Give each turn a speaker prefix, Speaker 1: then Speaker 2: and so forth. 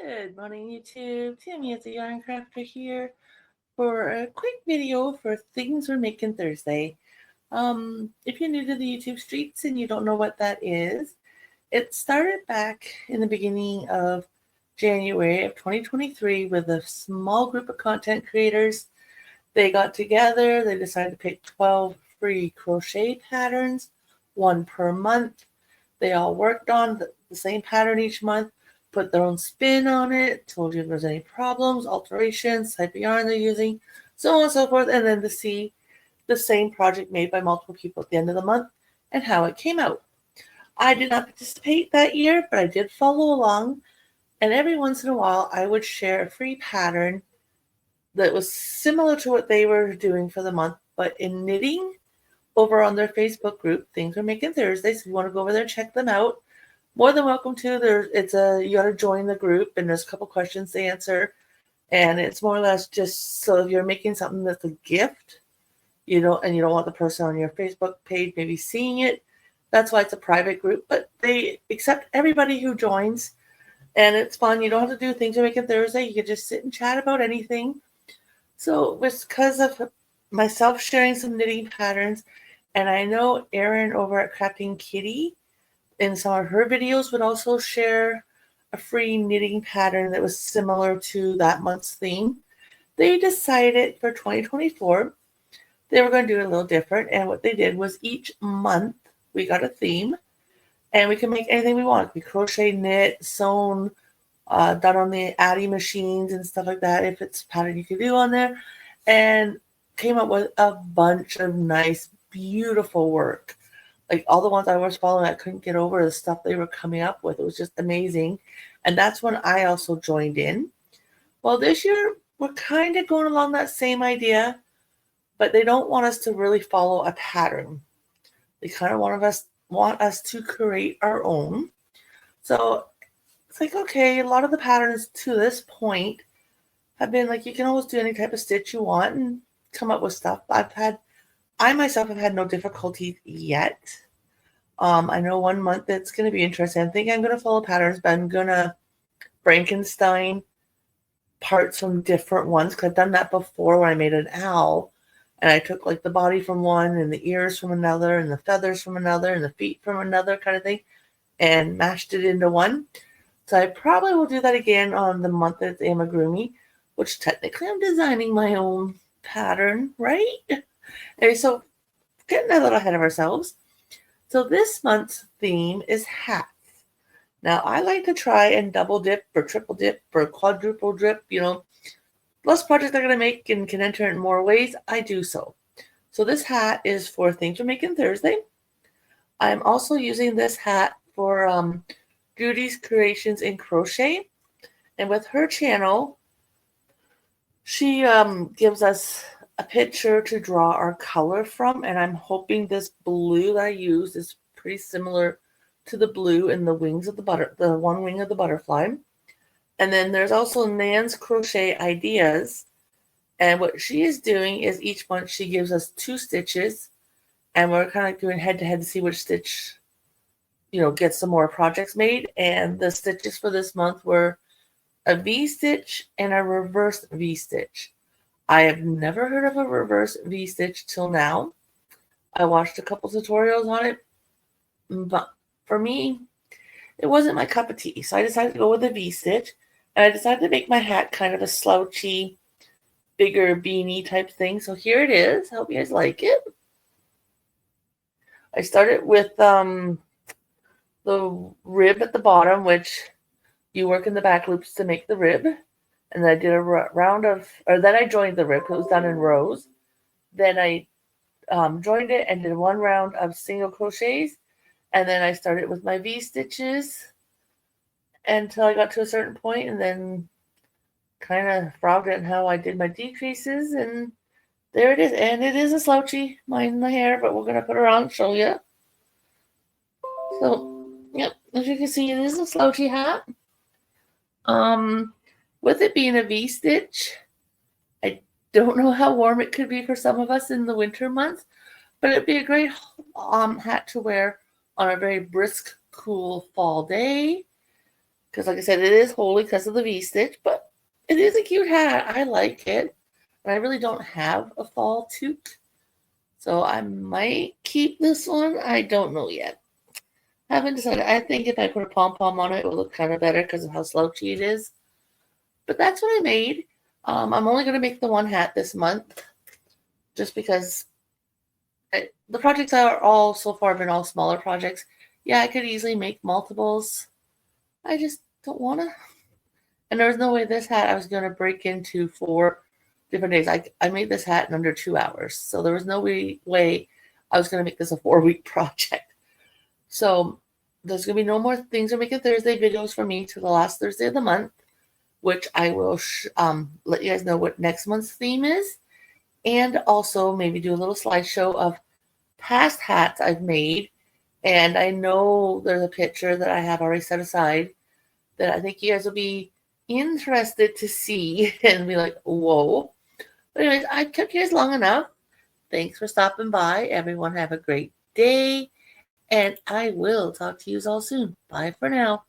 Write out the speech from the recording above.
Speaker 1: Good morning, YouTube. Tammy as a yarn crafter here for a quick video for things we're making Thursday. If you're new to the YouTube streets and you don't know what that is, it started back in the beginning of January of 2023 with a small group of content creators. They got together, they decided to pick 12 free crochet patterns, one per month. They all worked on the same pattern each month, put their own spin on it, told you if there's any problems, alterations, type of yarn they're using, so on and so forth, and then to see the same project made by multiple people at the end of the month and how it came out. I did not participate that year, but I did follow along, and every once in a while I would share a free pattern that was similar to what they were doing for the month, but in knitting over on their Facebook group, Things We're Making Thursdays. If you want to go over there and check them out, more than welcome to. You got to join the group, and there's a couple questions to answer, and it's more or less just so if you're making something that's a gift, you don't want the person on your Facebook page maybe seeing it. That's why it's a private group, but they accept everybody who joins, and it's fun. You don't have to do Things We're Making Thursday. You can just sit and chat about anything. So it's because of myself sharing some knitting patterns, and I know Erin over at Crafting Kitty in some of her videos would also share a free knitting pattern that was similar to that month's theme. They decided for 2024 they were going to do it a little different, and what they did was each month we got a theme, and we can make anything we want. We crochet, knit, sewn, done on the Addy machines and stuff like that, if it's a pattern you can do on there, and came up with a bunch of nice, beautiful work. Like all the ones I was following, I couldn't get over the stuff they were coming up with. It was just amazing. And that's when I also joined in. Well, this year, we're kind of going along that same idea, but they don't want us to really follow a pattern. They kind of want us to create our own. So it's like, okay, a lot of the patterns to this point have been like, you can always do any type of stitch you want and come up with stuff. I myself have had no difficulty yet. I know one month it's going to be interesting. I think I'm going to follow patterns, but I'm going to Frankenstein parts from different ones, because I've done that before when I made an owl. And I took like the body from one and the ears from another and the feathers from another and the feet from another kind of thing and mashed it into one. So I probably will do that again on the month that's amigurumi, which technically I'm designing my own pattern, right? Anyway, so getting a little ahead of ourselves. So this month's theme is hats. Now, I like to try and double dip or triple dip or quadruple dip, less projects I'm going to make and can enter in more ways, I do so. So this hat is for Things We're Making Thursday. I'm also using this hat for Judy's Creations in Crochet. And with her channel, she gives us a picture to draw our color from, and I'm hoping this blue that I use is pretty similar to the blue in the wings of the one wing of the butterfly. And then there's also Nan's Crochet Ideas, and what she is doing is each month she gives us 2 stitches, and we're kind of doing head to head to see which stitch gets some more projects made. And the stitches for this month were a V-stitch and a reverse V-stitch. I have never heard of a reverse V-stitch till now. I watched a couple tutorials on it, but for me, it wasn't my cup of tea. So I decided to go with a V-stitch, and I decided to make my hat kind of a slouchy, bigger beanie type thing. So here it is. Hope you guys like it. I started with the rib at the bottom, which you work in the back loops to make the rib. And then I did then I joined the rib because it was done in rows. Then I joined it and did one round of single crochets. And then I started with my V-stitches until I got to a certain point, and then kind of frogged it in how I did my decreases. And there it is. And it is a slouchy, mind the hair, but we're going to put her on and show you. So, yep, as you can see, it is a slouchy hat. With it being a V-stitch, I don't know how warm it could be for some of us in the winter months, but it'd be a great hat to wear on a very brisk, cool fall day. Because like I said, it is holy because of the V-stitch, but it is a cute hat. I like it. And I really don't have a fall toque. So I might keep this one. I don't know yet. Haven't decided. I think if I put a pom-pom on it, it will look kind of better because of how slouchy it is. But that's what I made. I'm only going to make the one hat this month just because the projects are all so far been all smaller projects. Yeah, I could easily make multiples. I just don't want to. And there was no way this hat I was going to break into 4 different days. I made this hat in under 2 hours. So there was no way I was going to make this a 4-week project. So there's going to be no more Things Are Making Thursday videos for me to the last Thursday of the month, which I will let you guys know what next month's theme is. And also maybe do a little slideshow of past hats I've made. And I know there's a picture that I have already set aside that I think you guys will be interested to see and be like, whoa. But anyways, I kept you guys long enough. Thanks for stopping by. Everyone have a great day. And I will talk to you all soon. Bye for now.